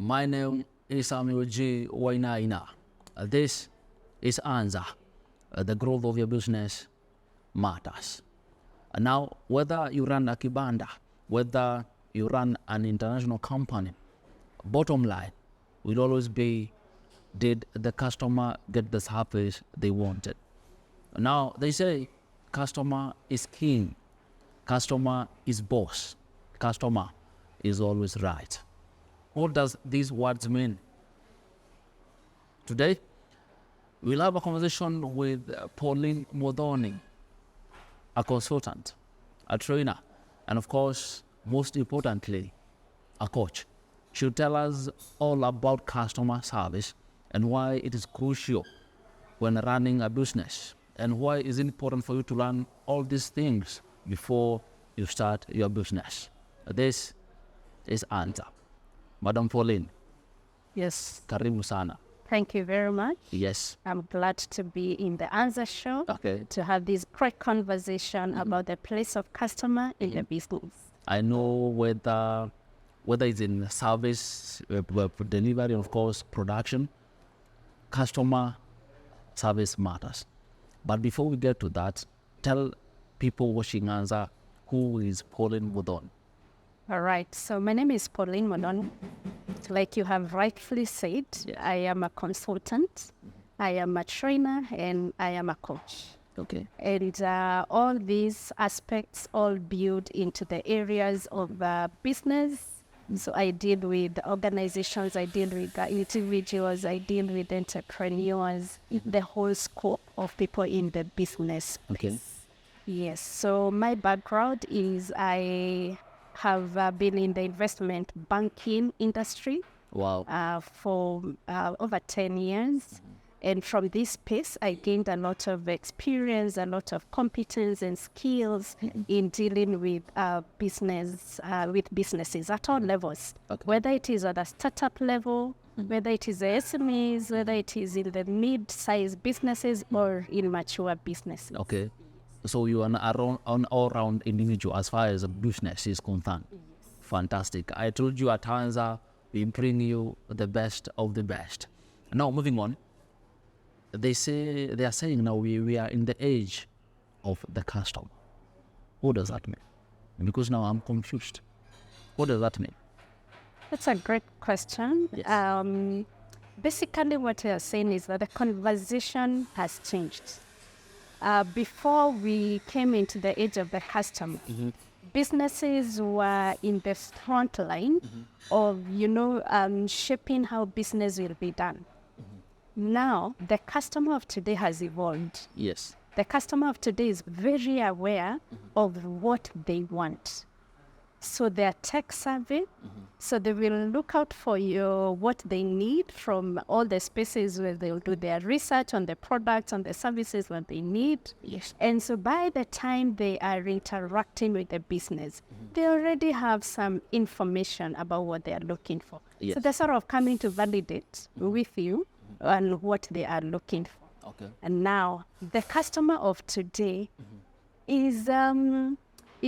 My name is Samuel G. Wainaina. This is ANZA. The growth of your business matters. Now, whether you run a kibanda, whether you run an international company, bottom line will always be, did the customer get the service they wanted? Now, they say customer is king, customer is boss, customer is always right. What does these words mean? Today, we'll have a conversation with Pauline Muthoni, a consultant, a trainer, and of course, most importantly, a coach. She'll tell us all about customer service and why it is crucial when running a business, and why it's important for you to learn all these things before you start your business. This is ANZA. Madam Pauline. Yes. Karibu sana. Thank you very much. Yes. I'm glad to be in the ANZA show. Okay. To have this great conversation about the place of customer in the business. I know whether it's in service, delivery, and of course, production, customer service matters. But before we get to that, tell people watching ANZA who is Pauline Muthoni. All right. So my name is Pauline Muthoni. Like you have rightfully said, Yes. I am a consultant, I am a trainer, and I am a coach. Okay. And all these aspects all build into the areas of business. So I deal with organizations, I deal with individuals, I deal with entrepreneurs, the whole scope of people in the business space. Okay. Yes. So my background is I have been in the investment banking industry Wow. for over 10 years. And from this space, I gained a lot of experience, a lot of competence and skills in dealing with businesses at all levels. Okay. Whether it is at a startup level, whether it is the SMEs, whether it is in the mid-sized businesses or in mature businesses. Okay. So you are an all-round individual as far as a business is concerned. Yes. Fantastic. I told you at ANZA, we bring you the best of the best. Now, moving on. They are saying now we are in the age of the customer. What does that mean? Because now I'm confused. What does that mean? That's a great question. Yes. Basically, what they are saying is that the conversation has changed. Before we came into the age of the customer, businesses were in the front line of, shaping how business will be done. Now, the customer of today has evolved. Yes. The customer of today is very aware of what they want. So they're tech savvy, so they will look out for what they need from all the spaces where they'll do their research on the products, on the services that they need. Yes. And so by the time they are interacting with the business, they already have some information about what they are looking for. Yes. So they're sort of coming to validate with you on what they are looking for. Okay. And now the customer of today is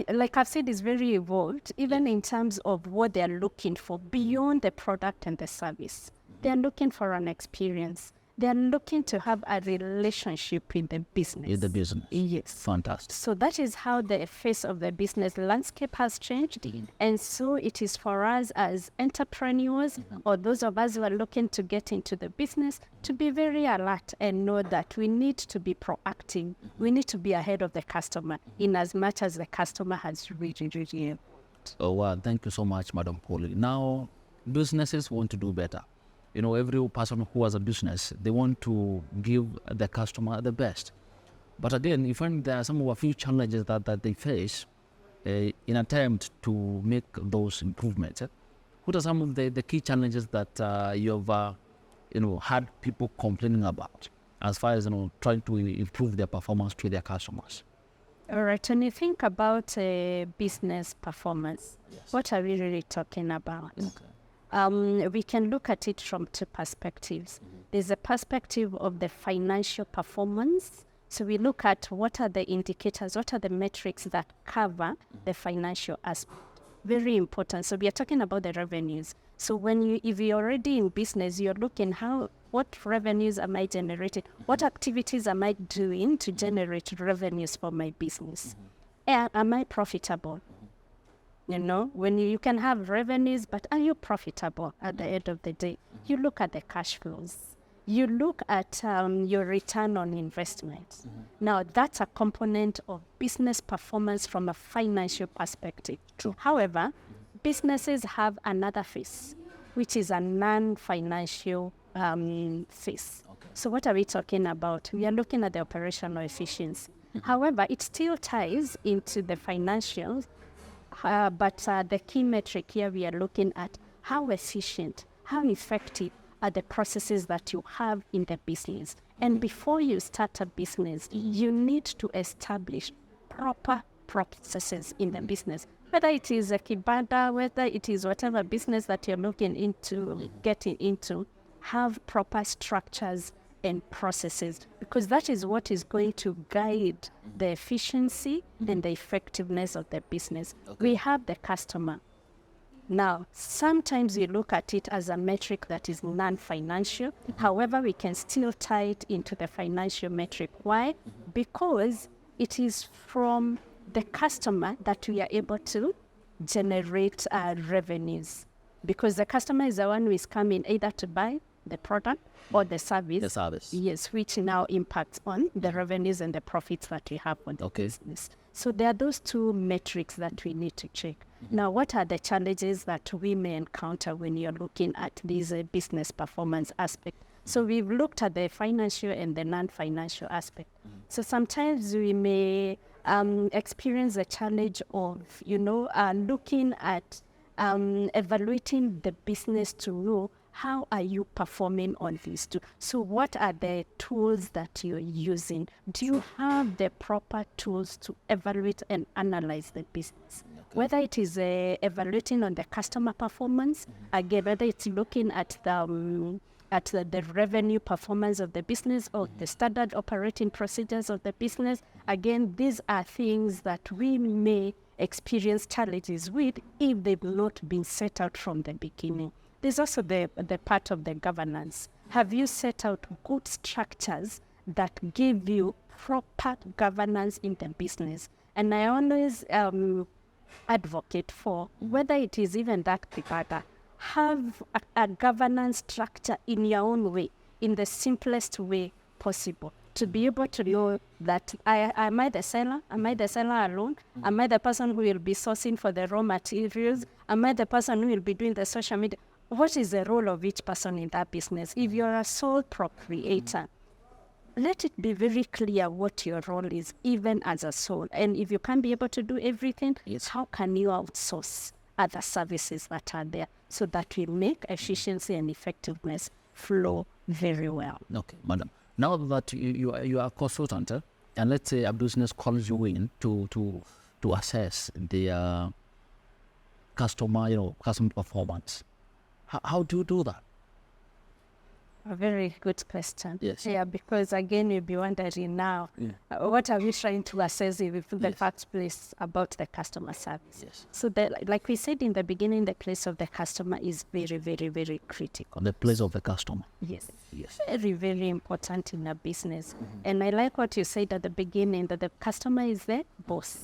like I've said, is very evolved, even in terms of what they're looking for beyond the product and the service. They're looking for an experience. They're looking to have a relationship in the business. In the business. Yes. Fantastic. So that is how the face of the business landscape has changed. And so it is for us as entrepreneurs or those of us who are looking to get into the business to be very alert and know that we need to be proactive. We need to be ahead of the customer in as much as the customer has really. Oh, wow. Thank you so much, Madam Pauline. Now, businesses want to do better. Every person who has a business, they want to give the customer the best. But again, you find there are some of a few challenges that they face in attempt to make those improvements. What are some of the key challenges that you have had people complaining about as far as trying to improve their performance to their customers? All right, when you think about business performance, Yes. what are we really talking about? Okay. We can look at it from two perspectives. There's a perspective of the financial performance. So we look at what are the indicators, what are the metrics that cover the financial aspect. very important. So we are talking about the revenues. So if you're already in business, you're looking what revenues am I generating? What activities am I doing to generate revenues for my business? And am I profitable? You know, when you can have revenues, but are you profitable at the end of the day? You look at the cash flows. You look at your return on investment. Now, that's a component of business performance from a financial perspective. True. However, businesses have another face, which is a non-financial face. Okay. So what are we talking about? We are looking at the operational efficiency. However, it still ties into the financials, but the key metric here, we are looking at how efficient, how effective are the processes that you have in the business. And before you start a business, you need to establish proper processes in the business. Whether it is a kibanda, whether it is whatever business that you're looking into, getting into, have proper structures and processes, because that is what is going to guide the efficiency and the effectiveness of the business. Okay. We have the customer. Now, sometimes we look at it as a metric that is non-financial. However, we can still tie it into the financial metric. Why? Because it is from the customer that we are able to generate revenues. Because the customer is the one who is coming either to buy the product or the service. The service. Yes, which now impacts on the revenues and the profits that we have on the Okay. business. So there are those two metrics that we need to check. Now, what are the challenges that we may encounter when you're looking at these business performance aspect? So we've looked at the financial and the non-financial aspect. So sometimes we may experience the challenge of, looking at evaluating the business to know how are you performing on these two. So what are the tools that you're using? Do you have the proper tools to evaluate and analyze the business? Okay. Whether it is evaluating on the customer performance, again, whether it's looking at the revenue performance of the business or the standard operating procedures of the business. Again, these are things that we may experience challenges with if they've not been set out from the beginning. There's also the part of the governance. Have you set out good structures that give you proper governance in the business? And I always advocate for, whether it is even that kibanda, have a governance structure in your own way, in the simplest way possible, to be able to know that am I the seller? Am I the seller alone? Am I the person who will be sourcing for the raw materials? Am I the person who will be doing the social media? What is the role of each person in that business? If you're a sole proprietor, let it be very clear what your role is, even as a sole. And if you can't be able to do everything, Yes. how can you outsource other services that are there so that will make efficiency and effectiveness flow very well? Okay, madam. Now that you are a consultant, and let's say a business calls you in to assess the customer performance, how do you do that? A very good question. Yes. Yeah, because again, you'll be wondering now, what are we trying to assess in the first place about the customer service? Yes. So, like we said in the beginning, the place of the customer is very, very, very critical. The place of the customer. Yes. Yes. Very, very important in a business. And I like what you said at the beginning, that the customer is the boss.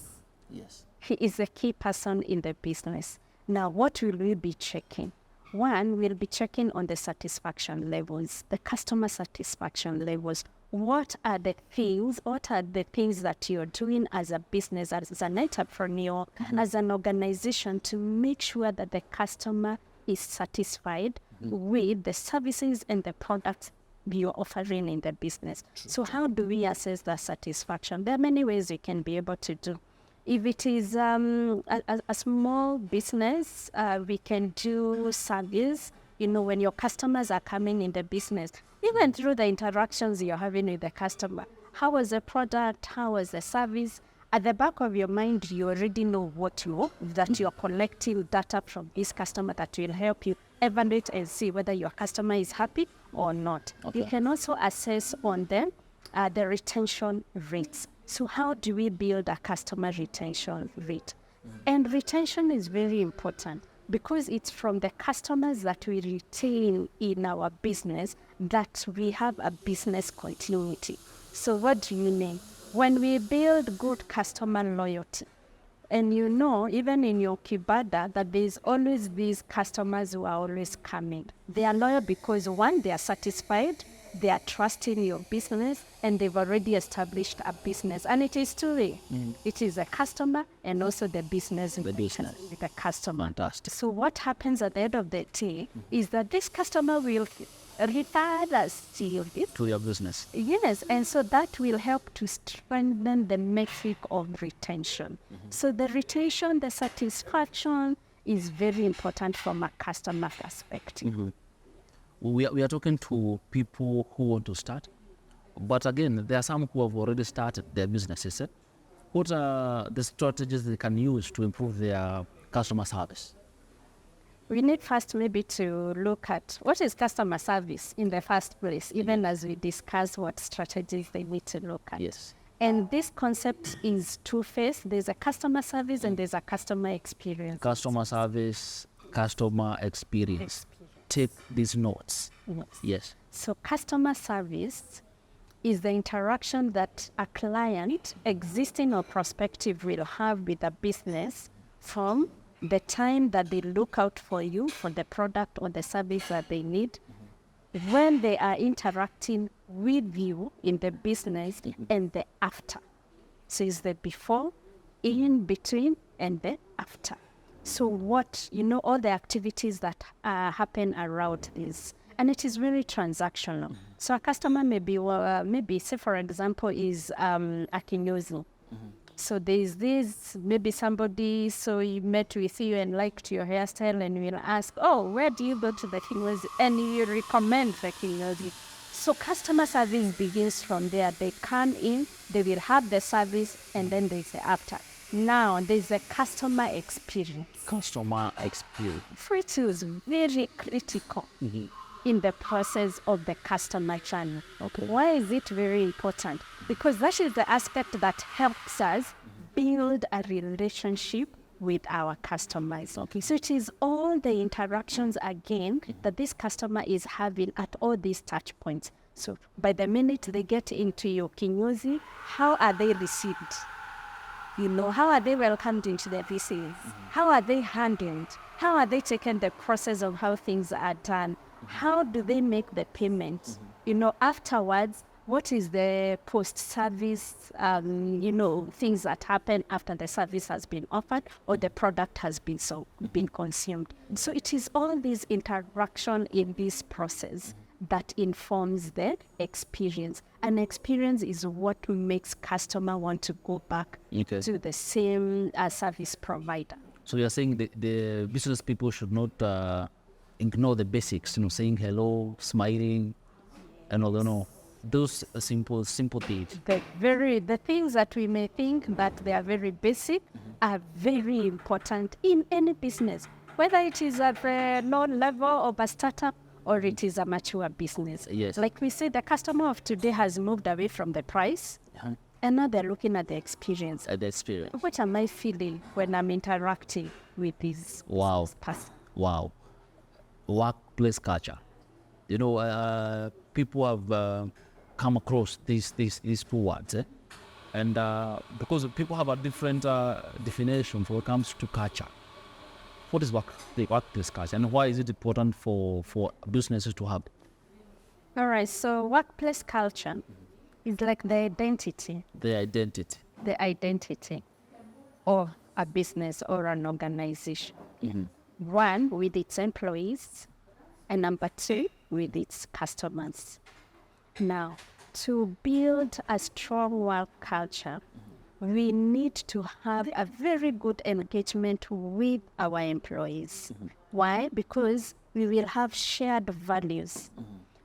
Yes. He is the key person in the business. Now, what will we be checking? One, we'll be checking on the satisfaction levels, the customer satisfaction levels. What are the things that you're doing as a business, as an entrepreneur, as an organization, to make sure that the customer is satisfied with the services and the products you're offering in the business? So how do we assess the satisfaction? There are many ways you can be able to do. If it is a small business, we can do service. When your customers are coming in the business, even through the interactions you're having with the customer, how was the product? How was the service? At the back of your mind, you already know that you're collecting data from this customer that will help you evaluate and see whether your customer is happy or not. Okay. You can also assess on them the retention rates. So how do we build a customer retention rate? And retention is very important because it's from the customers that we retain in our business that we have a business continuity. So what do you mean? When we build good customer loyalty, and even in your kibada, that there's always these customers who are always coming. They are loyal because one, they are satisfied, they are trusting your business, and they've already established a business. And it is two-way. It is a customer and also the business with the customer. Fantastic. So what happens at the end of the day is that this customer will refer us to your business. To your business. Yes, and so that will help to strengthen the metric of retention. So the retention, the satisfaction is very important from a customer perspective. We are talking to people who want to start, but again, there are some who have already started their businesses. What are the strategies they can use to improve their customer service? We need first maybe to look at what is customer service in the first place, even as we discuss what strategies they need to look at. Yes. And this concept is two-faced. There's a customer service and there's a customer experience. Customer service, customer experience. Take these notes. Yes. So customer service is the interaction that a client, existing or prospective, will have with a business from the time that they look out for you for the product or the service that they need, when they are interacting with you in the business, and the after. So it's the before, in between, and the after. So what, all the activities that happen around this. And it is very transactional. So a customer maybe say for example, is a kinyozi. So there's this, maybe somebody, so he met with you and liked your hairstyle and will ask, oh, where do you go to the kinyozi? And you recommend the kinyozi. So customer service begins from there. They come in, they will have the service, and then there's the after. Now there's a customer experience. Customer experience. Which is very critical in the process of the customer channel. Okay. Why is it very important? Because that is the aspect that helps us build a relationship with our customers. Okay. So it is all the interactions again that this customer is having at all these touch points. So by the minute they get into your kinyozi, how are they received? How are they welcomed into their business? How are they handled? How are they taken the process of how things are done? How do they make the payments? Afterwards, what is the post-service, things that happen after the service has been offered or the product has been consumed. So it is all this interaction in this process that informs the experience. And experience is what makes customer want to go back to the same service provider. So you're saying the business people should not ignore the basics, saying hello, smiling, and all, those simple things. The things that we may think that they are very basic are very important in any business, whether it is at a low level of a startup or it is a mature business. Yes. Like we say, the customer of today has moved away from the price, and now they're looking at the experience. At the experience. What am I feeling when I'm interacting with this person? Wow. Workplace culture. People have come across these two words, and because people have a different definition when it comes to culture. What is workplace culture, and why is it important for businesses to have? All right, so workplace culture is like the identity. The identity of a business or an organization. One, with its employees, and number two, with its customers. Now, to build a strong work culture, we need to have a very good engagement with our employees. Why? Because we will have shared values.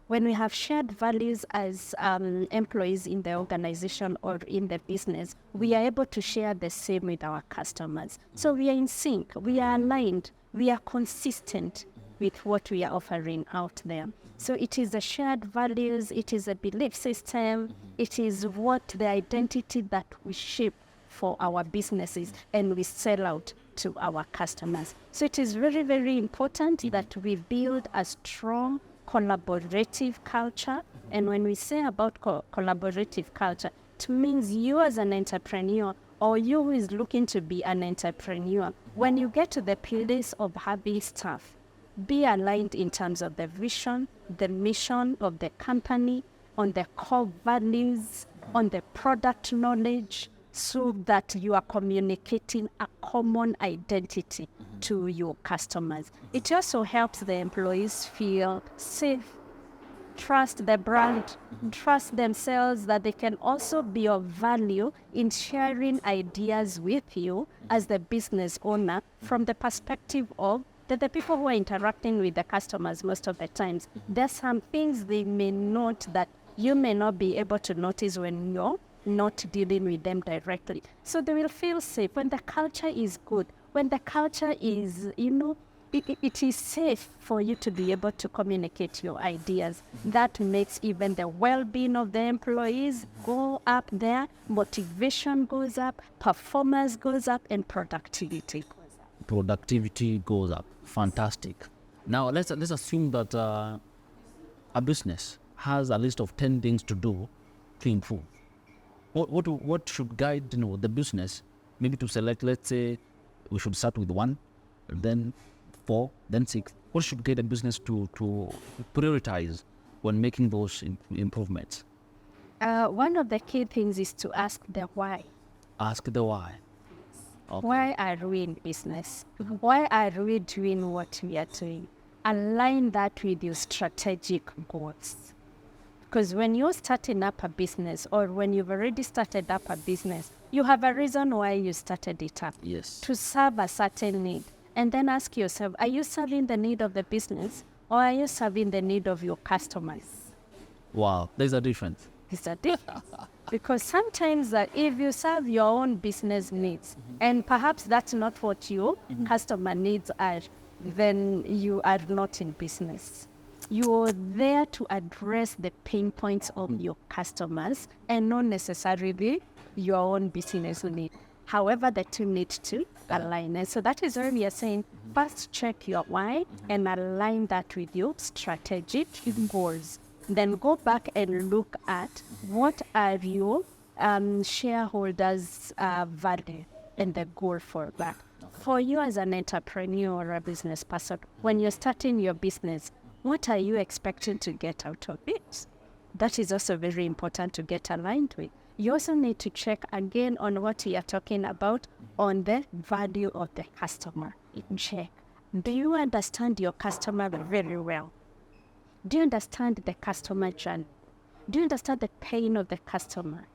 When we have shared values as employees in the organization or in the business, we are able to share the same with our customers. So we are in sync, we are aligned, we are consistent with what we are offering out there. So it is the shared values, it is a belief system, it is what the identity that we shape for our businesses and we sell out to our customers. So it is very, very important that we build a strong collaborative culture. And when we say about collaborative culture, it means you as an entrepreneur or you who is looking to be an entrepreneur, when you get to the place of having staff, be aligned in terms of the vision, the mission of the company, on the core values, on the product knowledge, so that you are communicating a common identity to your customers. It also helps the employees feel safe, trust the brand, trust themselves, that they can also be of value in sharing ideas with you as the business owner from the perspective of that the people who are interacting with the customers most of the times, there's some things they may note that you may not be able to notice when you're not dealing with them directly. So they will feel safe when the culture is good, when the culture is, it is safe for you to be able to communicate your ideas. That makes even the well-being of the employees go up there, motivation goes up, performance goes up, and productivity goes up. Productivity goes up. Fantastic. Now let's assume that a business has a list of 10 things to do to improve. What should guide the business maybe to select? Let's say we should start with 1, then 4, then 6. What should guide a business to prioritize when making those improvements? One of the key things is to ask the why. Ask the why. Okay. Why are we in business? Why are we doing what we are doing? Align that with your strategic goals. Because when you're starting up a business, or when you've already started up a business, you have a reason why you started it up. Yes. To serve a certain need. And then ask yourself, are you serving the need of the business, or are you serving the need of your customers? Wow, there's a difference. There's a difference. Because sometimes if you serve your own business needs, and perhaps that's not what your customer needs are, then you are not in business. You're there to address the pain points of your customers and not necessarily your own business need. However, the two need to align. And so that is where we are saying, first check your why and align that with your strategic goals. Then go back and look at what are your shareholders' value and the goal for that. For you as an entrepreneur or a business person, when you're starting your business, what are you expecting to get out of it? That is also very important to get aligned with. You also need to check again on what we are talking about on the value of the customer. Check. Do you understand your customer very well? Do you understand the customer journey? Do you understand the pain of the customer?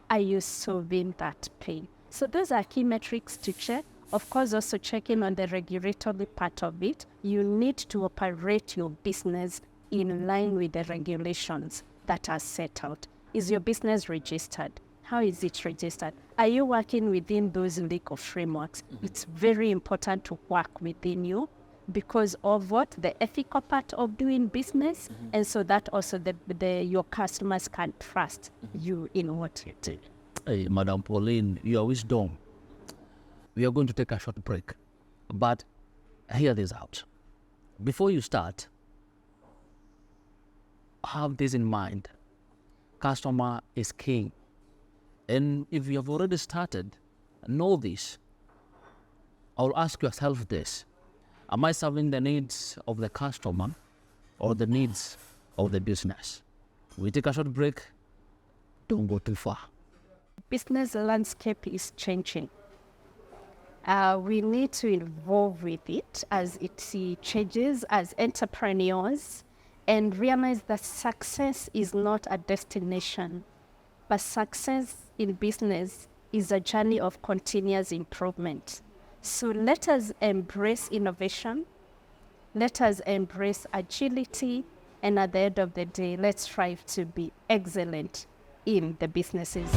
Are you solving that pain? So those are key metrics to check. Of course, also checking on the regulatory part of it. You need to operate your business in line with the regulations that are set out. Is your business registered? How is it registered? Are you working within those legal frameworks? It's very important to work within you because of what? The ethical part of doing business. And so that also your customers can trust you in what you do. Hey, Madam Pauline, your wisdom. We are going to take a short break, but hear this out. Before you start, have this in mind. Customer is king. And if you have already started, know this. Or ask yourself this. Am I serving the needs of the customer or the needs of the business? We take a short break. Don't go too far. Business landscape is changing. We need to evolve with it as it changes as entrepreneurs and realize that success is not a destination, but success in business is a journey of continuous improvement. So let us embrace innovation, let us embrace agility, and at the end of the day, let's strive to be excellent in the businesses.